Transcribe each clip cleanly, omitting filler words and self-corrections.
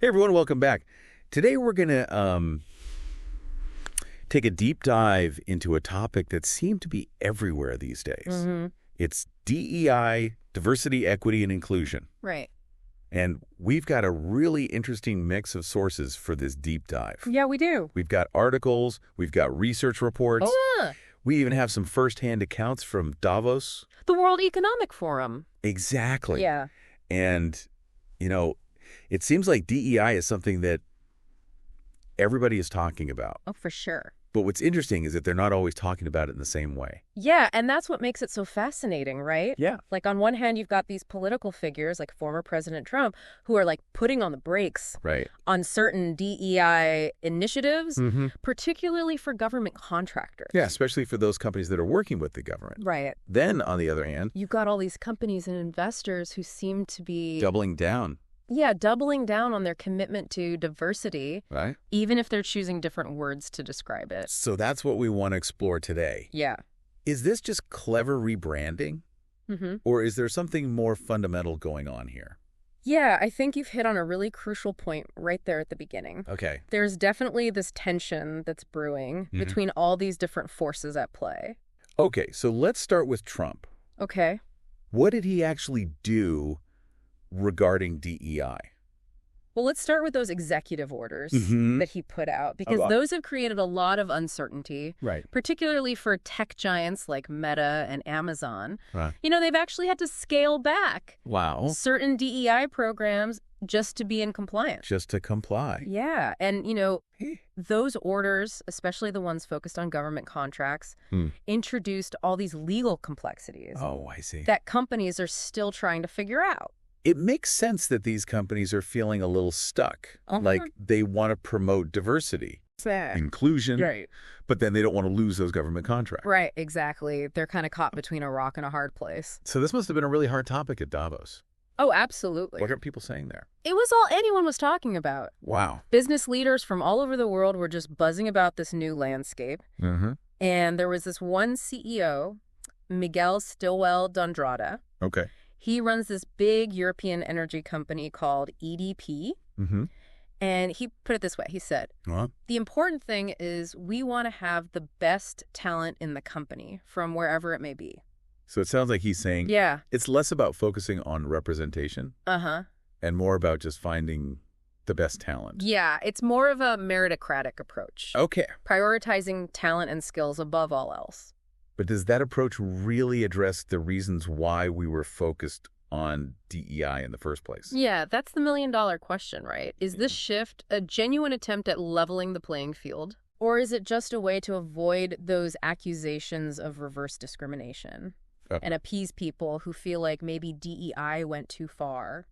Hey everyone, welcome back. Today we're going to take a deep dive into a topic that seems to be everywhere these days. Mm-hmm. It's DEI, diversity, equity, and inclusion. Right. And we've got a really interesting mix of sources for this deep dive. Yeah, we do. We've got articles, we've got research reports. Oh, We even have some firsthand accounts from Davos. the World Economic Forum. Exactly. Yeah. And, it seems like DEI is something that everybody is talking about. Oh, for sure. But what's interesting is that they're not always talking about it in the same way. Yeah, and that's what makes it so fascinating, right? Yeah. Like, on one hand, you've got these political figures, like former President Trump, who are, like, putting on the brakes Right. on certain DEI initiatives, Mm-hmm. particularly for government contractors. Yeah, especially for those companies that are working with the government. Right. Then, on the other hand, You've got all these companies and investors who seem to be... doubling down, doubling down on their commitment to diversity, right? even if they're choosing different words to describe it. So that's what we want to explore today. Yeah. Is this just clever rebranding? Mm-hmm. Or is there something more fundamental going on here? Yeah, I think you've hit on a really crucial point right there at the beginning. Okay. There's definitely this tension that's brewing between all these different forces at play. Okay, so let's start with Trump. Okay. What did he actually do regarding DEI? Well, let's start with those executive orders Mhm. that he put out, because those have created a lot of uncertainty, Right. particularly for tech giants like Meta and Amazon. Right. They've actually had to scale back Wow. certain DEI programs just to be in compliance. Just to comply. Yeah, and, those orders, especially the ones focused on government contracts, introduced all these legal complexities Oh, I see. that companies are still trying to figure out. It makes sense that these companies are feeling a little stuck. Uh-huh. Like they want to promote diversity, inclusion, Right. but then they don't want to lose those government contracts. Right, exactly. They're kind of caught between a rock and a hard place. So this must have been a really hard topic at Davos. Oh, absolutely. What are people saying there? It was all anyone was talking about. Wow. Business leaders from all over the world were just buzzing about this new landscape. Mm-hmm. And there was this one CEO, Miguel Stilwell Dondrada. Okay. He runs this big European energy company called EDP. Mm-hmm. And he put it this way. He said, Well, the important thing is we want to have the best talent in the company from wherever it may be. so it sounds like he's saying Yeah. it's less about focusing on representation Uh-huh. and more about just finding the best talent. Yeah, it's more of a meritocratic approach. Okay. Prioritizing talent and skills above all else. But does that approach really address the reasons why we were focused on DEI in the first place? Yeah, that's the million-dollar question, right? Is this shift a genuine attempt at leveling the playing field? Or is it just a way to avoid those accusations of reverse discrimination and appease people who feel like maybe DEI went too far?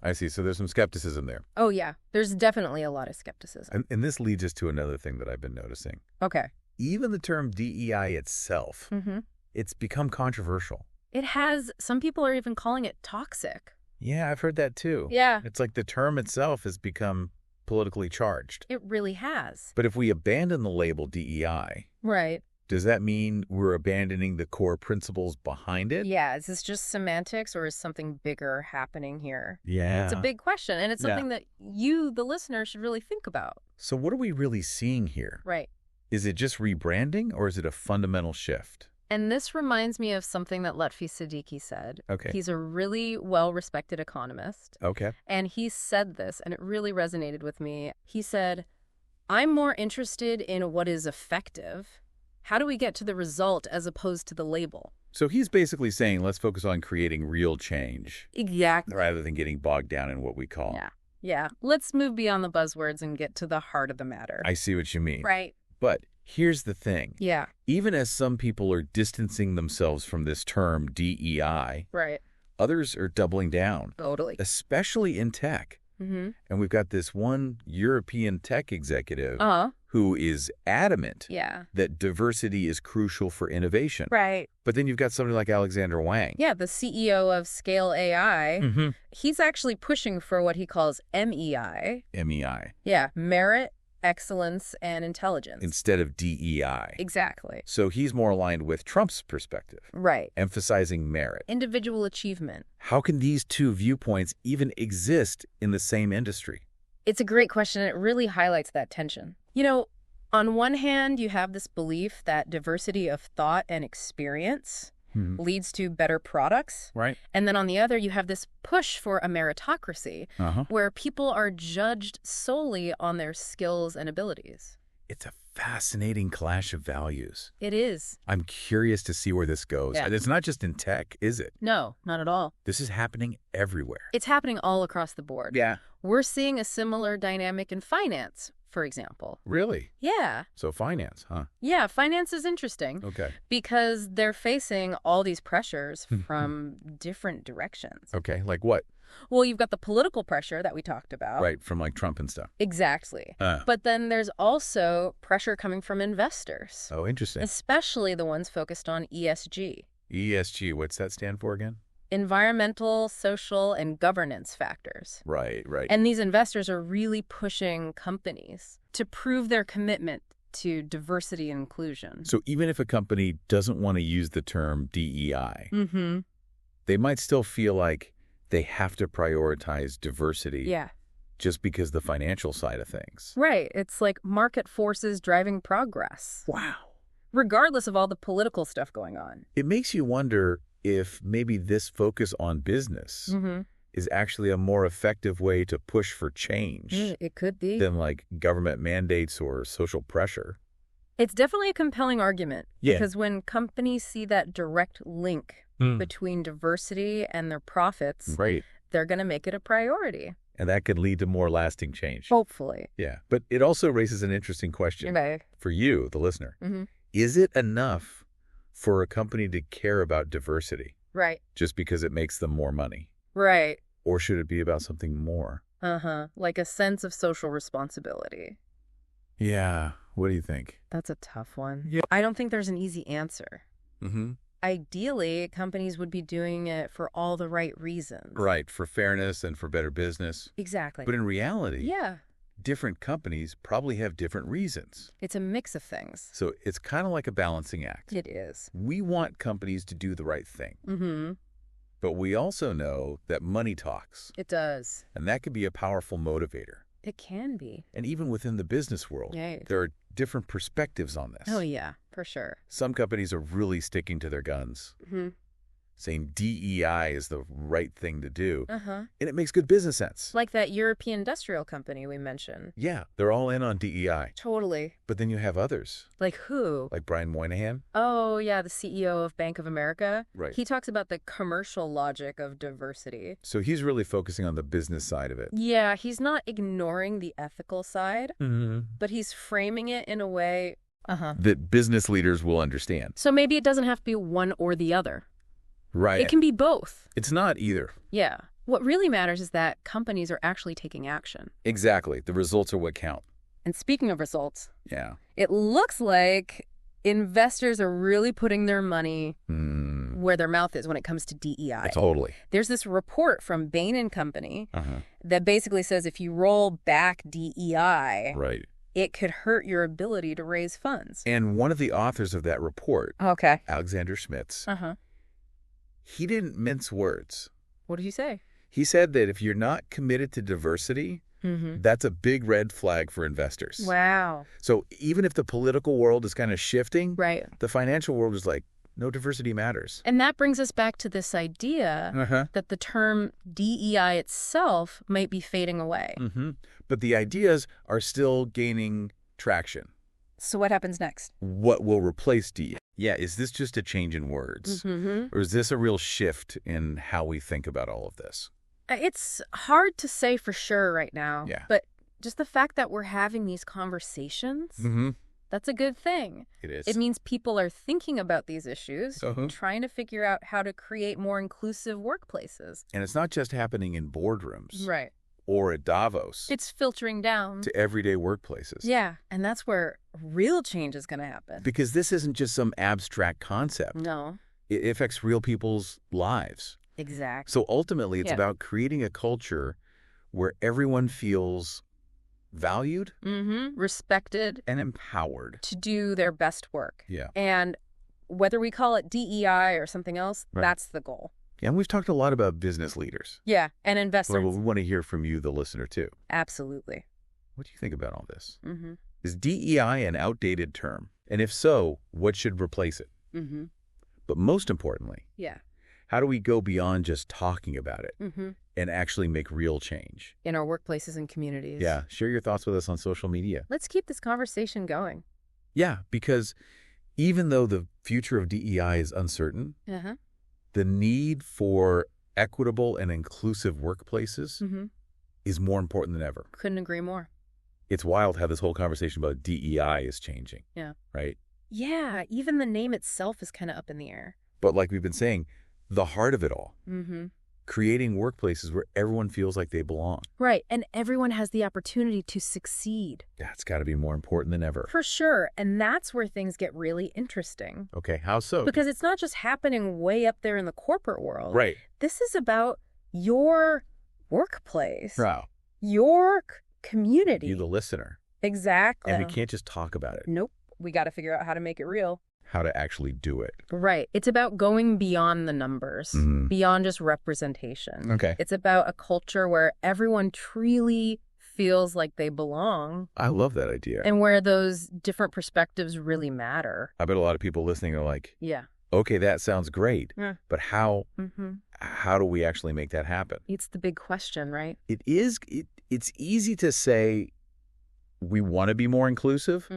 I see. So there's some skepticism there. Oh, yeah. There's definitely a lot of skepticism. And this leads us to another thing that I've been noticing. Okay. Even the term DEI itself, Mm-hmm. it's become controversial. It has, some people are even calling it toxic. Yeah, I've heard that too. Yeah, It's like the term itself has become politically charged. it really has. But if we abandon the label DEI, Right. does that mean we're abandoning the core principles behind it? Yeah, is this just semantics or is something bigger happening here? Yeah. It's a big question, and it's Yeah. something that you, the listener, should really think about. So what are we really seeing here? Right. Is it just rebranding or is it a fundamental shift? And this reminds me of something that Lutfi Siddiqui said. Okay. He's a really well-respected economist, Okay. and he said this, and it really resonated with me. He said, I'm more interested in what is effective. How do we get to the result as opposed to the label? So he's basically saying let's focus on creating real change Exactly. rather than getting bogged down in what we call. Yeah. Let's move beyond the buzzwords and get to the heart of the matter. I see what you mean. Right. But here's the thing. Yeah. Even as some people are distancing themselves from this term DEI, Right. others are doubling down, Totally. especially in tech. Mm-hmm. And we've got this one European tech executive Uh-huh. who is adamant Yeah. that diversity is crucial for innovation. Right. But then you've got somebody like Alexander Wang. Yeah, the CEO of Scale AI, Mm-hmm. he's actually pushing for what he calls MEI. MEI Yeah, merit, excellence, and intelligence. instead of DEI. Exactly. So he's more aligned with Trump's perspective, Right. emphasizing merit. Individual achievement. How can these two viewpoints even exist in the same industry? It's a great question, and it really highlights that tension. On one hand, you have this belief that diversity of thought and experience leads to better products. Right. And then on the other, you have this push for a meritocracy where people are judged solely on their skills and abilities. It's a fascinating clash of values. It is. I'm curious to see where this goes. Yeah. It's not just in tech, is it? No, not at all. This is happening everywhere. It's happening all across the board. Yeah. We're seeing a similar dynamic in finance, for example. Really? Yeah. So finance, huh? Yeah, finance is interesting. Okay. Because they're facing all these pressures from different directions. Okay, like what? Well, you've got the political pressure that we talked about. Right, from like Trump and stuff. Exactly. But then there's also pressure coming from investors. Oh, interesting. Especially the ones focused on ESG. ESG, what's that stand for again? Environmental, social, and governance factors. Right. And these investors are really pushing companies to prove their commitment to diversity and inclusion. So even if a company doesn't want to use the term DEI, they might still feel like they have to prioritize diversity just because the financial side of things. Right. It's like market forces driving progress. Wow. Regardless of all the political stuff going on. It makes you wonder if maybe this focus on business is actually a more effective way to push for change It could be. than like government mandates or social pressure. It's definitely a compelling argument. Yeah. Because when companies see that direct link between diversity and their profits, Right. they're going to make it a priority. And that could lead to more lasting change. Hopefully. Yeah. But it also raises an interesting question for you, the listener. Is it enough for a company to care about diversity Right. just because it makes them more money? Right. Or should it be about something more? Like a sense of social responsibility. Yeah. What do you think? That's a tough one. Yeah. I don't think there's an easy answer. Mm-hmm. Ideally, companies would be doing it for all the right reasons. Right. For fairness and for better business. Exactly. But in reality, Yeah. different companies probably have different reasons. It's a mix of things. So it's kind of like a balancing act. It is. We want companies to do the right thing. But we also know that money talks. It does. And that could be a powerful motivator. It can be. And even within the business world, Right. there are different perspectives on this. Oh, yeah, for sure. Some companies are really sticking to their guns, saying DEI is the right thing to do. And it makes good business sense. Like that European industrial company we mentioned. Yeah, they're all in on DEI. Totally. But then you have others, Like who? like Brian Moynihan. Oh, yeah, the CEO of Bank of America. Right. He talks about the commercial logic of diversity. So he's really focusing on the business side of it. Yeah, he's not ignoring the ethical side, but he's framing it in a way that business leaders will understand. so maybe it doesn't have to be one or the other. Right. It can be both. It's not either. Yeah. What really matters is that companies are actually taking action. Exactly. The results are what count. And speaking of results, Yeah. it looks like investors are really putting their money where their mouth is when it comes to DEI. Totally. There's this report from Bain & Company that basically says if you roll back DEI, Right. it could hurt your ability to raise funds. And one of the authors of that report, Okay. Alexander Schmitz, Uh-huh. he didn't mince words. What did you say? He said that if you're not committed to diversity, that's a big red flag for investors. Wow. So even if the political world is kind of shifting, Right. the financial world is like, no, diversity matters. And that brings us back to this idea that the term DEI itself might be fading away. But the ideas are still gaining traction. So what happens next? What will replace DEI? Yeah, is this just a change in words? Or is this a real shift in how we think about all of this? It's hard to say for sure right now. Yeah. But just the fact that we're having these conversations, that's a good thing. It is. It means people are thinking about these issues, trying to figure out how to create more inclusive workplaces. And it's not just happening in boardrooms. Right. Or at Davos. It's filtering down to everyday workplaces. Yeah, and that's where real change is going to happen. Because this isn't just some abstract concept. No. It affects real people's lives. Exactly. So ultimately, it's about creating a culture where everyone feels valued, respected, and empowered to do their best work. Yeah. And whether we call it DEI or something else, that's the goal. Yeah, and we've talked a lot about business leaders. Yeah, and investors. Well, we want to hear from you, the listener, too. Absolutely. What do you think about all this? Is DEI an outdated term? And if so, what should replace it? But most importantly, how do we go beyond just talking about it and actually make real change? In our workplaces and communities. Yeah, share your thoughts with us on social media. Let's keep this conversation going. Yeah, because even though the future of DEI is uncertain, the need for equitable and inclusive workplaces is more important than ever. Couldn't agree more. It's wild how this whole conversation about DEI is changing. Yeah. Right? Yeah, even the name itself is kind of up in the air. But like we've been saying, the heart of it all, creating workplaces where everyone feels like they belong. Right, and everyone has the opportunity to succeed. That's got to be more important than ever. For sure, and that's where things get really interesting. Okay, how so? Because it's not just happening way up there in the corporate world. Right. This is about your workplace. Wow. Your community. You, the listener. Exactly. And we can't just talk about it. Nope. We got to figure out how to make it real. How to actually do it. Right. It's about going beyond the numbers, beyond just representation. Okay. It's about a culture where everyone truly feels like they belong. I love that idea. And where those different perspectives really matter. I bet a lot of people listening are like, yeah, okay, that sounds great, but how do we actually make that happen? It's the big question, right? It is. It's easy to say we want to be more inclusive,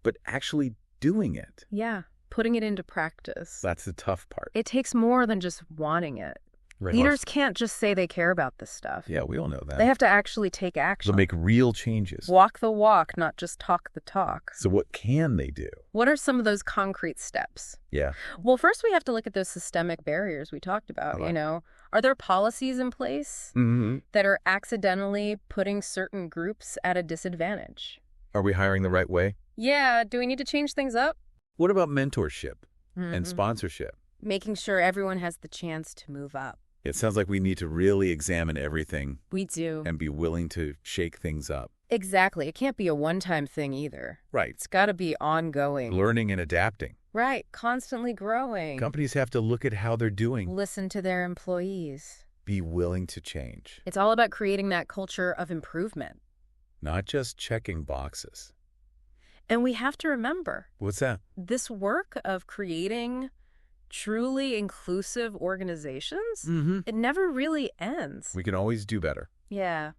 but actually doing it. Yeah, putting it into practice. That's the tough part. It takes more than just wanting it. Right. Leaders can't just say they care about this stuff. Yeah, we all know that. They have to actually take action. So make real changes. Walk the walk, not just talk the talk. So what can they do? What are some of those concrete steps? Yeah. Well, first we have to look at those systemic barriers we talked about, you know. Are there policies in place that are accidentally putting certain groups at a disadvantage? Are we hiring the right way? Yeah. Do we need to change things up? What about mentorship and sponsorship? Making sure everyone has the chance to move up. It sounds like we need to really examine everything. We do. And be willing to shake things up. Exactly. It can't be a one-time thing either. Right. It's got to be ongoing. Learning and adapting. Right. Constantly growing. Companies have to look at how they're doing. Listen to their employees. Be willing to change. It's all about creating that culture of improvement. Not just checking boxes. And we have to remember. What's that? This work of creating truly inclusive organizations, it never really ends. We can always do better. Yeah.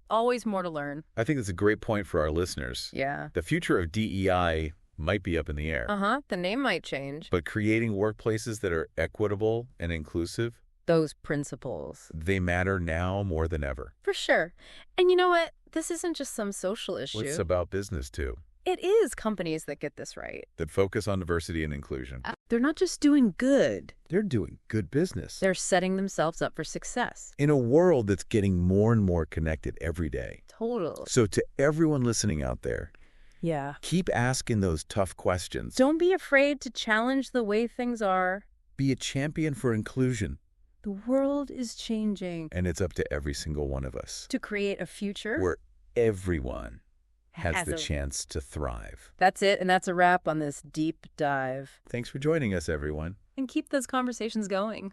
Always more to learn. I think that's a great point for our listeners. Yeah. The future of DEI might be up in the air. The name might change. But creating workplaces that are equitable and inclusive, those principles, they matter now more than ever. For sure. And you know what? This isn't just some social issue. It's about business, too. It is companies that get this right. That focus on diversity and inclusion. They're not just doing good. They're doing good business. They're setting themselves up for success. In a world that's getting more and more connected every day. Totally. So to everyone listening out there, keep asking those tough questions. Don't be afraid to challenge the way things are. Be a champion for inclusion. The world is changing. And it's up to every single one of us. To create a future where everyone has the chance to thrive. That's it, and that's a wrap on this deep dive. Thanks for joining us, everyone. And keep those conversations going.